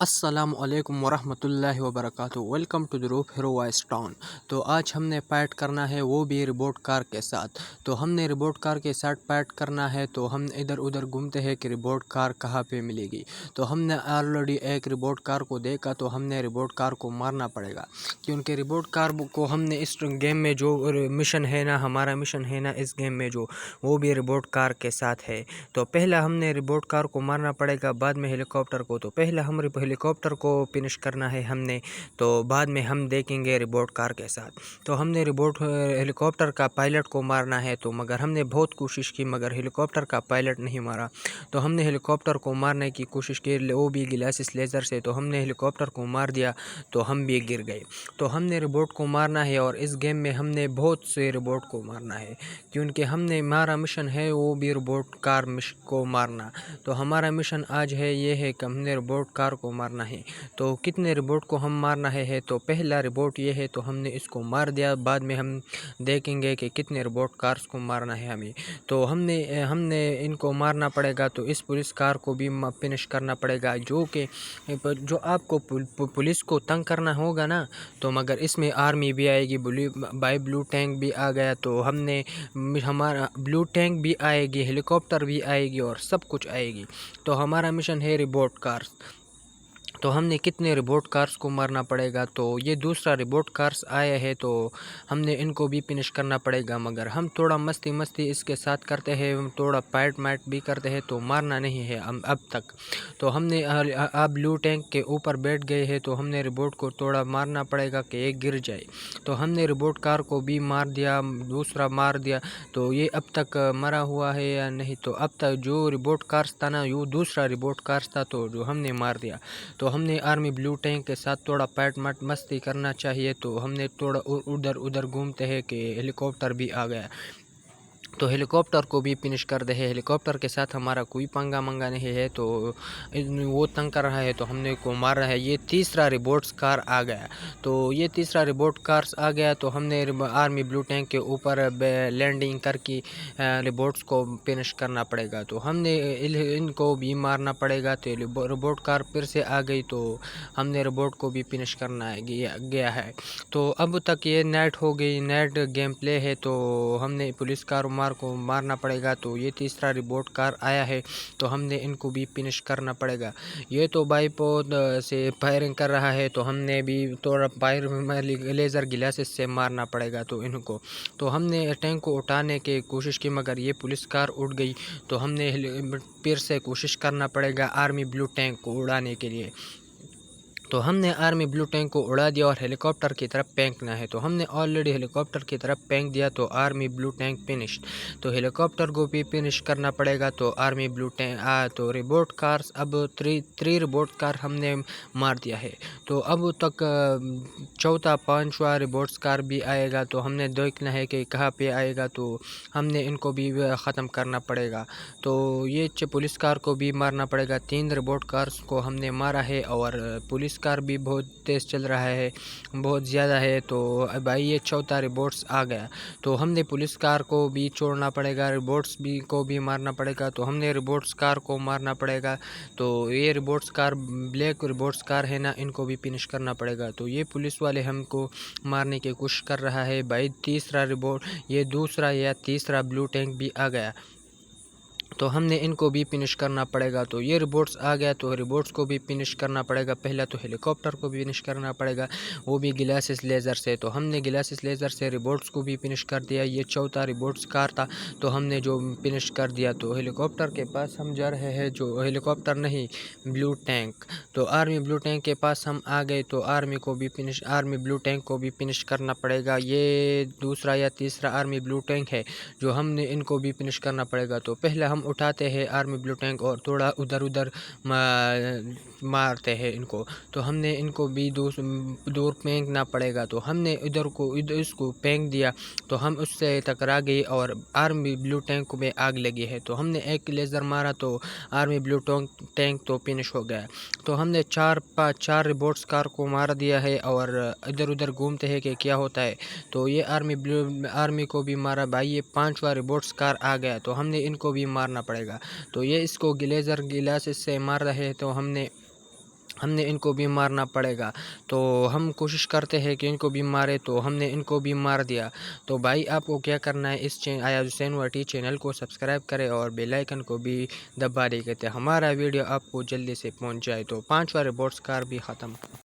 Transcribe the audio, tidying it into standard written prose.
السلام علیکم ورحمۃ اللہ وبرکاتہ۔ ویلکم ٹو روپ ہیرو وائس ٹاؤن۔ تو آج ہم نے فائٹ کرنا ہے، وہ بھی روبوٹ کار کے ساتھ۔ تو ہم نے روبوٹ کار کے ساتھ فائٹ کرنا ہے، تو ہم ادھر ادھر گھومتے ہیں کہ روبوٹ کار کہاں پہ ملے گی۔ تو ہم نے آلریڈی ایک روبوٹ کار کو دیکھا، تو ہم نے روبوٹ کار کو مارنا پڑے گا، کیونکہ روبوٹ کار کو ہم نے اس گیم میں جو مشن ہے نا، ہمارا مشن ہے نا اس گیم میں جو، وہ بھی روبوٹ کار کے ساتھ ہے۔ تو پہلا ہم نے روبوٹ کار کو مارنا پڑے گا، بعد میں ہیلی کاپٹر کو۔ تو پہلا ہم ہیلی کاپٹر کو فنش کرنا ہے ہم نے، تو بعد میں ہم دیکھیں گے روبوٹ کار کے ساتھ۔ تو ہم نے ہیلی کاپٹر کا پائلٹ کو مارنا ہے، تو مگر ہم نے بہت کوشش کی، مگر ہیلی کاپٹر کا پائلٹ نہیں مارا۔ تو ہم نے ہیلی کاپٹر کو مارنے کی کوشش کی، وہ بھی گلاسس لیزر سے۔ تو ہم نے ہیلی کاپٹر کو مار دیا، تو ہم بھی گر گئے۔ تو ہم نے روبوٹ کو مارنا ہے، اور اس گیم میں ہم نے بہت سے روبوٹ کو مارنا ہے، کیونکہ ہمارا مشن ہے وہ بھی روبوٹ کار کو مارنا۔ تو ہمارا مشن آج ہے یہ ہے کہ ہم نے روبوٹ کار کو مارنا ہے۔ تو کتنے روبوٹ کو ہم مارنا ہے، تو پہلا روبوٹ یہ ہے، تو ہم نے اس کو مار دیا، بعد میں ہم دیکھیں گے کہ کتنے روبوٹ کارز کو مارنا ہے ہمیں۔ تو ہم نے ان کو مارنا پڑے گا، تو اس پولیس کار کو بھی فنش کرنا پڑے گا، جو آپ کو پولیس کو تنگ کرنا ہوگا نا۔ تو مگر اس میں آرمی بھی آئے گی، بلو ٹینک بھی آ گیا، تو ہمارا بلو ٹینک بھی آئے گی، ہیلی کاپٹر بھی آئے گی، اور سب کچھ آئے گی۔ تو ہمارا مشن ہے روبوٹ کارز۔ تو ہم نے کتنے روبوٹ کارز کو مارنا پڑے گا، تو یہ دوسرا روبوٹ کارز آیا ہے، تو ہم نے ان کو بھی فنش کرنا پڑے گا، مگر ہم تھوڑا مستی اس کے ساتھ کرتے ہیں، تھوڑا فائٹ بھی کرتے ہیں، تو مارنا نہیں ہے اب تک۔ تو ہم نے آپ بلو ٹینک کے اوپر بیٹھ گئے ہیں، تو ہم نے روبوٹ کو تھوڑا مارنا پڑے گا کہ یہ گر جائے۔ تو ہم نے روبوٹ کار کو بھی مار دیا، دوسرا مار دیا۔ تو یہ اب تک مرا ہوا ہے یا نہیں، تو اب تک جو روبوٹ کارز تھا نا، وہ دوسرا روبوٹ کارز تھا، تو جو ہم نے مار دیا۔ تو ہم نے آرمی بلو ٹینک کے ساتھ تھوڑا فائٹ مستی کرنا چاہیے، تو ہم نے تھوڑا ادھر گھومتے ہیں کہ ہیلی کاپٹر بھی آ گیا، تو ہیلی کاپٹر کو بھی فنش کر دے ہے۔ ہیلی کاپٹر کے ساتھ ہمارا کوئی پنگا منگا نہیں ہے، تو وہ تنگ کر رہا ہے، تو ہم نے کو مار رہا ہے۔ یہ تیسرا روبوٹس کار آ گیا، تو یہ تیسرا روبوٹ کارس آ گیا، تو ہم نے آرمی بلو ٹینک کے اوپر لینڈنگ کر کے روبوٹس کو فنش کرنا پڑے گا۔ تو ہم نے ان کو بھی مارنا پڑے گا، تو روبوٹ کار پھر سے آ گئی، تو ہم نے روبوٹ کو بھی فنش کرنا گیا ہے۔ تو اب تک یہ نائٹ ہو گئی، نائٹ گیم پلے ہے، تو ہم نے پولیس کار کو مارنا پڑے گا۔ تو یہ تیسرا روبوٹ کار آیا ہے، تو ہم نے ان کو بھی فنش کرنا پڑے گا۔ یہ تو بائی پود سے فائرنگ کر رہا ہے، تو ہم نے بھی تھوڑا لیزر گلاسز سے مارنا پڑے گا تو ان کو۔ تو ہم نے ٹینک کو اٹھانے کی کوشش کی، مگر یہ پولیس کار اٹھ گئی، تو ہم نے پھر سے کوشش کرنا پڑے گا آرمی بلو ٹینک کو اڑانے کے لیے۔ تو ہم نے آرمی بلو ٹینک کو اڑا دیا، اور ہیلی کاپٹر کی طرف پھینکنا ہے۔ تو ہم نے آلریڈی ہیلی کاپٹر کی طرف پھینک دیا، تو آرمی بلو ٹینک فنش۔ تو ہیلی کاپٹر کو بھی فنش کرنا پڑے گا، تو آرمی بلو ٹینک تو روبوٹ کارز اب 3 روبوٹ کار ہم نے مار دیا ہے۔ تو اب تک چوتھا پانچواں روبوٹس کار بھی آئے گا، تو ہم نے دیکھنا ہے کہ کہاں پہ آئے گا، تو ہم نے ان کو بھی ختم کرنا پڑے گا۔ تو یہ پولیس کار کو بھی مارنا پڑے گا، 3 روبوٹ کارز کو ہم نے مارا ہے، اور پولیس کار بھی بہت تیز چل رہا ہے، بہت زیادہ ہے۔ تو اب یہ چوتھا روبوٹس آ گیا، تو ہم نے پولیس کار کو بھی چھوڑنا پڑے گا، روبوٹس کو بھی مارنا پڑے گا، تو ہم نے روبوٹس کار کو مارنا پڑے گا۔ تو یہ روبوٹس کار بلیک روبوٹس کار ہے نا، ان کو بھی فنش کرنا پڑے گا۔ تو یہ پولیس والے ہم کو مارنے کی کوشش کر رہا ہے بھائی، تیسرا روبوٹ، یہ دوسرا یا تیسرا بلو ٹینک بھی آ گیا، تو ہم نے ان کو بھی فنش کرنا پڑے گا۔ تو یہ روبوٹس آ گیا، تو روبوٹس کو بھی فنش کرنا پڑے گا۔ پہلا تو ہیلی کاپٹر کو بھی فنش کرنا پڑے گا، وہ بھی گلاسس لیزر سے۔ تو ہم نے گلاسس لیزر سے روبوٹس کو بھی فنش کر دیا۔ یہ چوتھا روبوٹس کار تھا، تو ہم نے جو فنش کر دیا۔ تو ہیلی کاپٹر کے پاس ہم جا رہے ہیں، جو ہیلی کاپٹر نہیں، بلو ٹینک۔ تو آرمی بلو ٹینک کے پاس ہم آ گئے، تو آرمی بلو ٹینک کو بھی فنش کرنا پڑے گا۔ یہ دوسرا یا تیسرا آرمی بلو ٹینک ہے، جو ہم نے ان کو بھی فنش کرنا پڑے گا۔ تو پہلے ہم اٹھاتے ہیں آرمی بلو ٹینک، اور تھوڑا ادھر مارتے ہیں ان کو۔ تو ہم نے ان کو بھی دور پھینکنا پڑے گا، تو ہم نے اس کو پھینک دیا، تو ہم اس سے ٹکرا گئی، اور آرمی بلو ٹینک میں آگ لگی ہے۔ تو ہم نے ایک لیزر مارا، تو آرمی بلو ٹینک تو فنش ہو گیا۔ تو ہم نے چار روبوٹس کار کو مار دیا ہے، اور ادھر گھومتے ہیں کہ کیا ہوتا ہے۔ تو یہ آرمی کو بھی مارا بھائی، یہ 5واں روبوٹس کار آ گیا، تو ہم نے ان کو بھی مارنا پڑے گا۔ تو یہ اس کو لیزر گلاسز سے مار رہے ہیں، تو ہم نے ان کو بھی مارنا پڑے گا۔ تو ہم کوشش کرتے ہیں کہ ان کو بھی مارے، تو ہم نے ان کو بھی مار دیا۔ تو بھائی آپ کو کیا کرنا ہے، اس ایاز حسین واٹی چینل کو سبسکرائب کرے اور بیل آئیکن کو بھی دبا دے کہ ہمارا ویڈیو آپ کو جلدی سے پہنچ جائے۔ تو 5واں رپورٹس کار بھی ختم۔